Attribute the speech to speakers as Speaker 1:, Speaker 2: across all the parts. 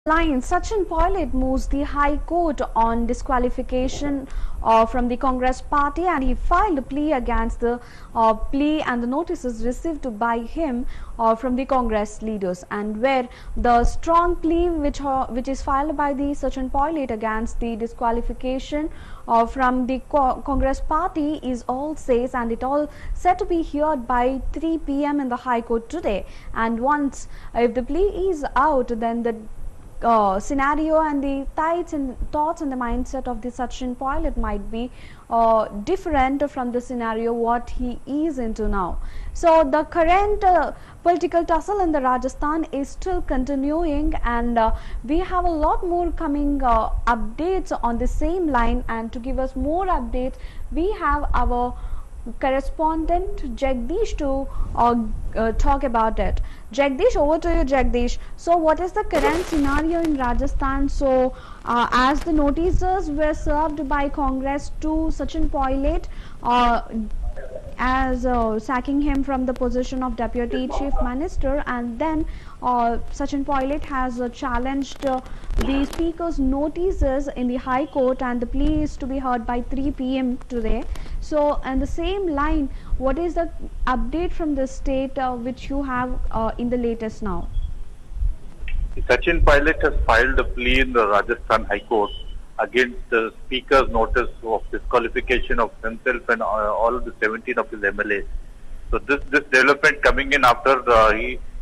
Speaker 1: Line Sachin Pilot moves the High Court on disqualification from the Congress party, and he filed a plea against the plea and the notices received by him from the Congress leaders, and where the strong plea which is filed by the Sachin Pilot against the disqualification from the Congress party is all says, and it all set to be heard by 3 p.m. in the High Court today. And once if the plea is out, then the scenario and the thoughts and the mindset of the Sachin Pilot might be different from the scenario what he is into now. So the current political tussle in the Rajasthan is still continuing, and we have a lot more coming updates on the same line. And to give us more updates, we have our correspondent Jagdish to talk about it. Jagdish, over to you, Jagdish. So what is the current scenario in Rajasthan? So as the notices were served by Congress to Sachin Pilot as sacking him from the position of Deputy Chief Minister, and then Sachin Pilot has challenged the Speaker's notices in the High Court, and the plea is to be heard by 3 p.m. today. So, on the same line, what is the update from the state which you have in the latest now?
Speaker 2: Sachin Pilot has filed a plea in the Rajasthan High Court against the Speaker's notice of disqualification of himself and all of the 17 of his MLAs. So this development coming in after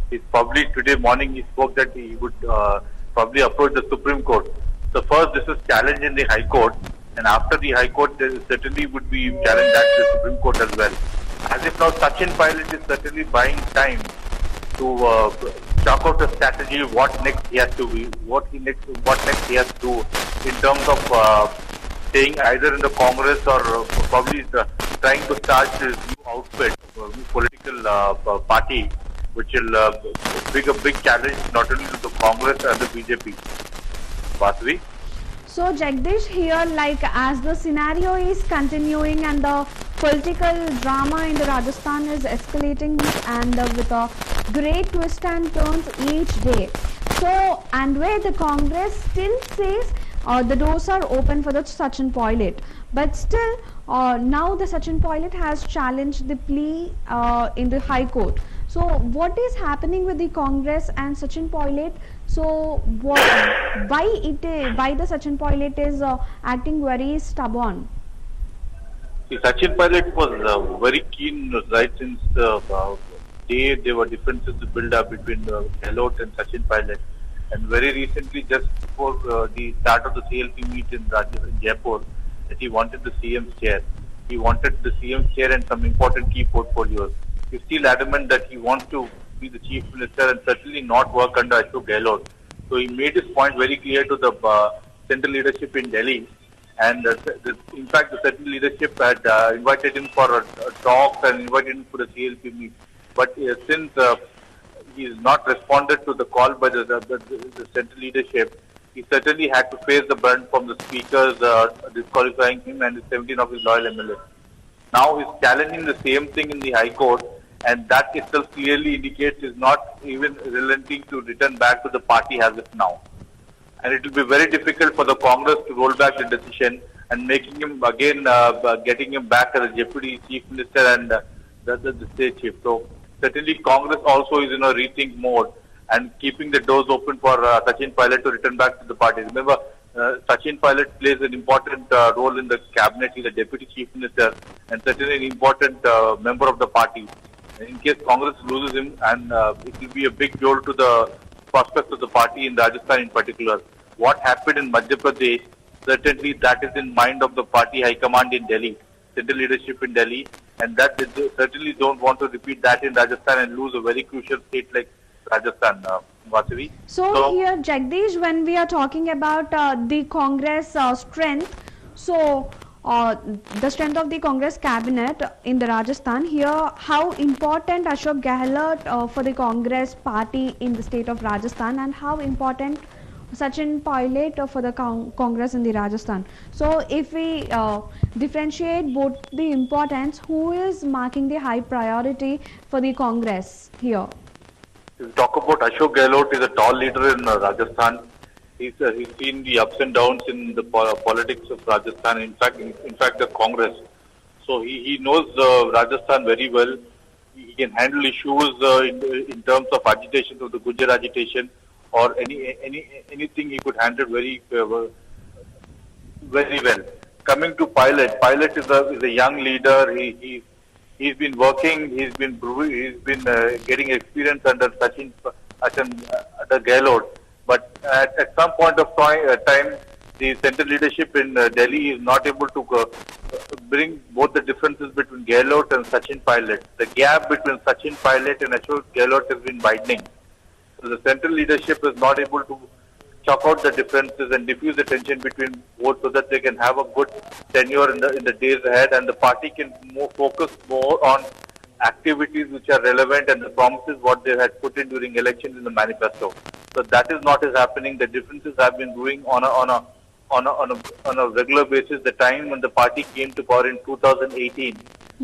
Speaker 2: he's probably today morning he spoke that he would probably approach the Supreme Court. So first this is challenged in the High Court, and after the High Court there certainly would be challenged at the Supreme Court as well. As if now Sachin Pilot is certainly buying time to chalk out a strategy what next he has to be, what next he has to do in terms of staying either in the Congress or probably trying to start his new outfit, new political party, which will bring a big challenge not only to the Congress and the BJP. Vasavi?
Speaker 1: So Jagdish, here, like as the scenario is continuing and the political drama in the Rajasthan is escalating and with a great twists and turns each day. So, and where the Congress still says the doors are open for the Sachin Pilot, but still now the Sachin Pilot has challenged the plea in the High Court. So what is happening with the Congress and Sachin Pilot? So why the Sachin Pilot is acting very stubborn?
Speaker 2: See, Sachin Pilot was very keen right since the day there were differences to build up between Gehlot and Sachin Pilot, and very recently, just before the start of the CLP meet in Jaipur, that he wanted the CM's chair. He wanted the CM's chair and some important key portfolios. He's still adamant that he wants to be the Chief Minister and certainly not work under Ashok Gehlot. So he made his point very clear to the central leadership in Delhi, and in fact the central leadership had invited him for a talk and invited him for the CLP meet. But since he has not responded to the call by the central leadership, he certainly had to face the brunt from the speakers disqualifying him and the 17 of his loyal MLAs. Now he's challenging the same thing in the High Court, and that itself clearly indicates he's not even relenting to return back to the party as of now. And it will be very difficult for the Congress to roll back the decision and making him again, getting him back as a Deputy Chief Minister and the State Chief. So certainly Congress also is in a rethink mode and keeping the doors open for Sachin Pilot to return back to the party. Remember, Sachin Pilot plays an important role in the cabinet. He's a Deputy Chief Minister and certainly an important member of the party. In case Congress loses him, and it will be a big blow to the prospects of the party in Rajasthan in particular. What happened in Madhya Pradesh, certainly that is in mind of the party high command in Delhi, central leadership in Delhi, and that they certainly don't want to repeat that in Rajasthan and lose a very crucial state like Rajasthan. Vasavi.
Speaker 1: So here, Jagdish, when we are talking about the Congress strength, so the strength of the Congress cabinet in the Rajasthan, here how important Ashok Gehlot for the Congress party in the state of Rajasthan, and how important Sachin Pilot for the Congress in the Rajasthan. So if we differentiate both the importance, who is marking the high priority for the Congress here?
Speaker 2: If you talk about Ashok Gehlot, is a tall leader in Rajasthan. He's seen the ups and downs in the politics of Rajasthan. In fact, the Congress. So he knows Rajasthan very well. He can handle issues in terms of agitation, of the Gujar agitation, or anything he could handle very well. Coming to Pilot is a young leader. He's been working. He's been getting experience under under Gehlot. But at some point of time, the central leadership in Delhi is not able to bring both the differences between Gehlot and Sachin Pilot. The gap between Sachin Pilot and Ashok Gehlot has been widening. So the central leadership is not able to chalk out the differences and diffuse the tension between both, so that they can have a good tenure in the days ahead, and the party can focus more on activities which are relevant and the promises what they had put in during elections in the manifesto. So that is not happening. The differences have been brewing on a regular basis. The time when the party came to power in 2018.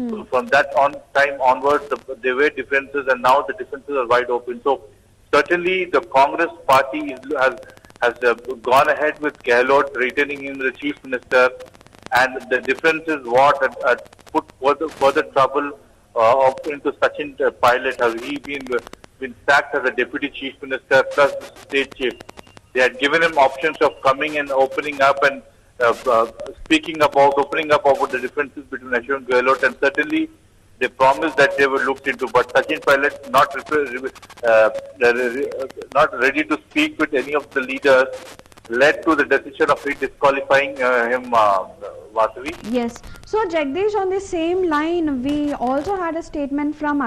Speaker 2: So from that time onwards, there were differences, and now the differences are wide open. So certainly the Congress party has gone ahead with Gehlot, retaining him the chief minister, and the difference is what had put further trouble into Sachin Pilot. Has he been sacked as a deputy chief minister plus state chief? They had given him options of coming and opening up and opening up about the differences between Ashok and Gehlot, and certainly they promised that they were looked into. But Sachin Pilot not ready to speak with any of the leaders, led to the decision of disqualifying him, Vasavi.
Speaker 1: Yes. So Jagdish, on the same line, we also had a statement from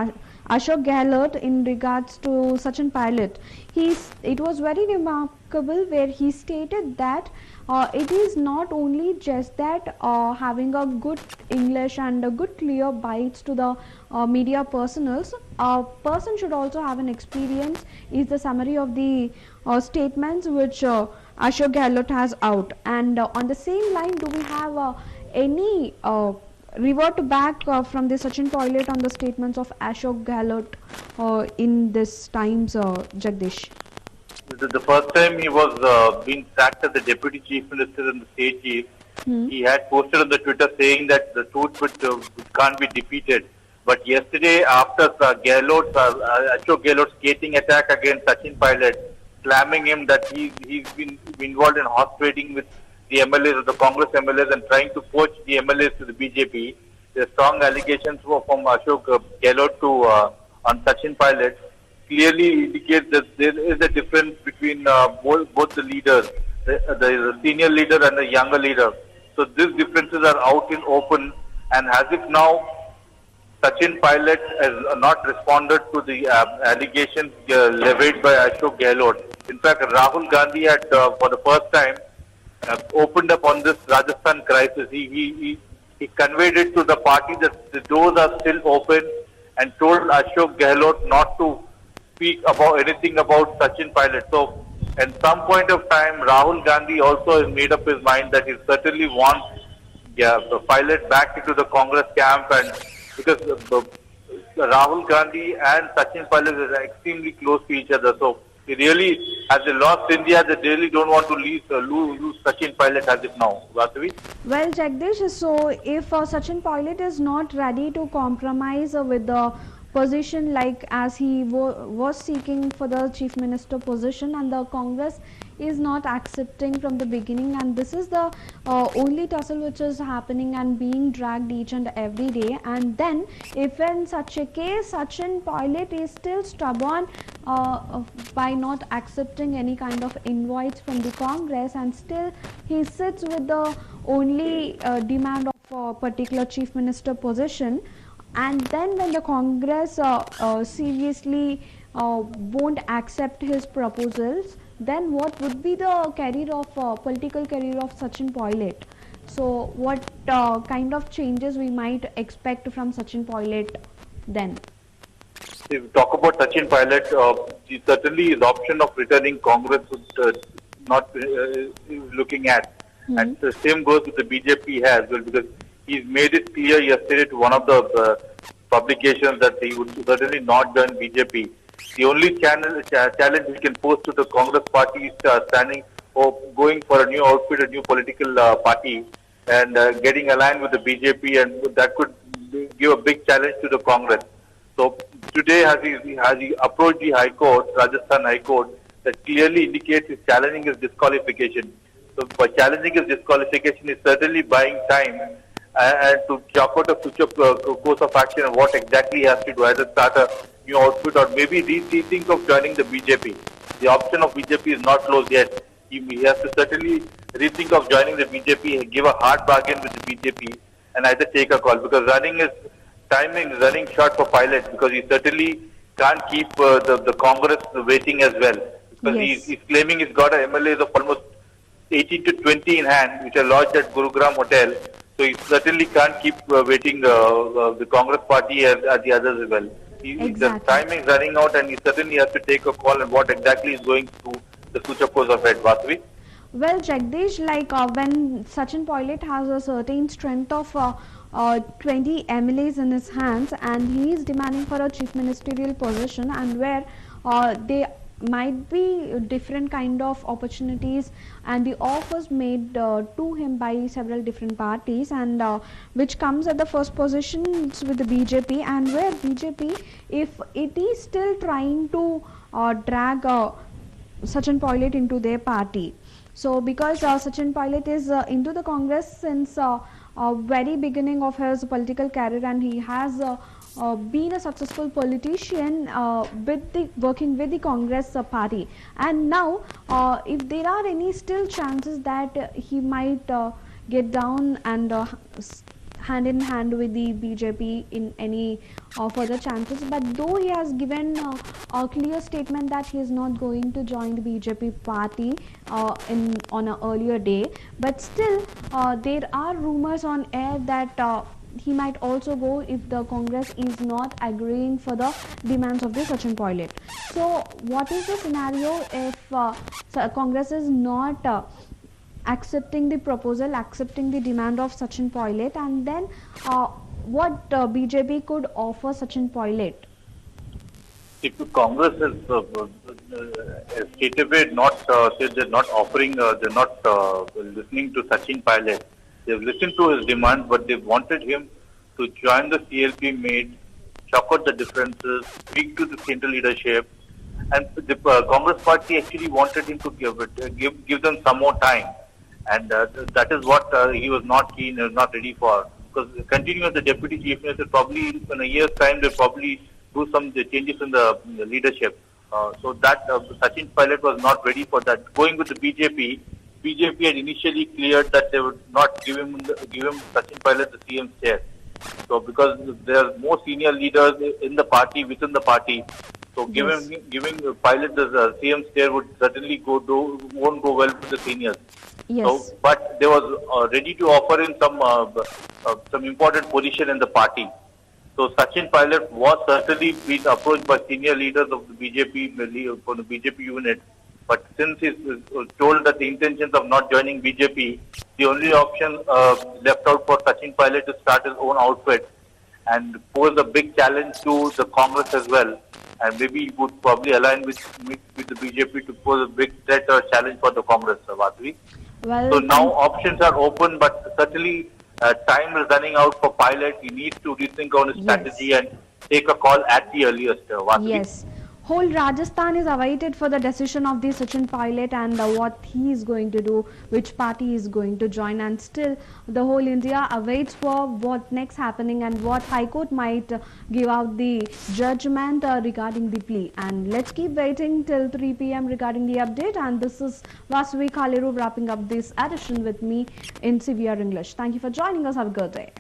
Speaker 1: Ashok Gehlot in regards to Sachin Pilot. It was very remarkable where he stated that it is not only just that having a good English and a good clear bites to the media personals, a person should also have an experience, is the summary of the statements which Ashok Gehlot has out. And on the same line, do we have any revert back from the Sachin Pilot on the statements of Ashok Gehlot in this times, Jagdish?
Speaker 2: The first time he was being sacked as the deputy chief minister and the state chief, he had posted on the Twitter saying that the truth can't be defeated. But yesterday, after Ashok Gehlot's skating attack against Sachin Pilot, slamming him that he's been involved in horse trading with the MLAs of the Congress MLAs and trying to poach the MLAs to the BJP. The strong allegations from Ashok Gehlot on Sachin Pilot clearly indicates that there is a difference between both the leaders, the senior leader and the younger leader. So these differences are out in open, and as if now Sachin Pilot has not responded to the allegations levied by Ashok Gehlot. In fact, Rahul Gandhi had, for the first time, opened up on this Rajasthan crisis. He conveyed it to the party that the doors are still open, and told Ashok Gehlot not to speak about anything about Sachin Pilot. So, at some point of time, Rahul Gandhi also has made up his mind that he certainly wants the Pilot back into the Congress camp, and because Rahul Gandhi and Sachin Pilot are extremely close to each other. So, they really, as they lost India, they really don't want to lose Sachin Pilot as of now. Vasavi?
Speaker 1: Well, Jagdish, so if Sachin Pilot is not ready to compromise with the position, like as he was seeking for the chief minister position, and the Congress is not accepting from the beginning, and this is the only tussle which is happening and being dragged each and every day. And then if in such a case Sachin Pilot is still stubborn by not accepting any kind of invites from the Congress, and still he sits with the only demand of a particular chief minister position, and then when the Congress seriously won't accept his proposals, then what would be the career of political career of Sachin Pilot? So what kind of changes we might expect from Sachin Pilot then?
Speaker 2: If we talk about Sachin Pilot, certainly his option of returning Congress is not looking at. And the same goes with the BJP as well, because he's made it clear yesterday to one of the publications that he would certainly not join BJP. The only challenge we can pose to the Congress party is standing going for a new outfit, a new political party, and getting aligned with the BJP, and that could give a big challenge to the Congress. So today, has he approached the High Court, Rajasthan High Court, that clearly indicates he's challenging his disqualification. So by challenging his disqualification, is certainly buying time and to chalk out a future course of action and what exactly he has to do, either start a new outfit or maybe rethink of joining the BJP. The option of BJP is not closed yet. He has to certainly rethink of joining the BJP, give a hard bargain with the BJP, and either take a call, because timing is running short for Pilot, because he certainly can't keep the Congress waiting as well, because he's claiming he's got a MLAs of almost 18 to 20 in hand, which are lodged at Gurugram Hotel. So he certainly can't keep waiting the Congress party as the others as well. The time is running out, and he certainly has to take a call on what exactly is going through the future course of it. Vasavi?
Speaker 1: Well, Jagdish, when Sachin Pilot has a certain strength of 20 MLAs in his hands, and he is demanding for a chief ministerial position, and where they might be different kind of opportunities and the offers made to him by several different parties, and which comes at the first positions with the BJP, and where BJP, if it is still trying to drag Sachin Pilot into their party. So because Sachin Pilot is into the Congress since very beginning of his political career, and he has been a successful politician working with the Congress party, and now if there are any still chances that he might get down and hand in hand with the BJP in any further chances, but though he has given a clear statement that he is not going to join the BJP party on an earlier day, but still there are rumors on air that he might also go if the Congress is not agreeing for the demands of the Sachin Pilot. So what is the scenario if Congress is not accepting the proposal, accepting the demand of Sachin Pilot, and then what BJP could offer Sachin Pilot?
Speaker 2: If the Congress has stated not said they're not offering, they're not listening to Sachin Pilot. They've listened to his demand, but they wanted him to join the CLP mate, chalk out the differences, speak to the central leadership, and the Congress party actually wanted him to give them some more time, and that is what he was not keen, not ready for. Because continuing as the deputy chief minister, probably in a year's time, they'll probably do some changes in the leadership. So that Sachin Pilot was not ready for that. Going with the BJP had initially cleared that they would not give him Sachin Pilot the CM chair. So because there are more senior leaders in the party, within the party, so giving Pilot the CM chair would certainly won't go well with the seniors.
Speaker 1: Yes.
Speaker 2: So, but they was ready to offer him some important position in the party. So Sachin Pilot was certainly being approached by senior leaders of the BJP for the BJP unit. But since he's told that the intentions of not joining BJP, the only option left out for Sachin Pilot to start his own outfit and pose a big challenge to the Congress as well. And maybe he would probably align with the BJP to pose a big threat or challenge for the Congress, Vasavi.
Speaker 1: Well,
Speaker 2: so now options are open, but certainly time is running out for Pilot. He needs to rethink on his strategy and take a call at the earliest, Vasavi.
Speaker 1: Yes. Whole Rajasthan is awaited for the decision of the Sachin Pilot and what he is going to do, which party he is going to join, and still the whole India awaits for what next happening and what High Court might give out the judgment regarding the plea. And let's keep waiting till 3 p.m. regarding the update. And this is Vasavi Khaleru wrapping up this edition with me in Severe English. Thank you for joining us. Have a good day.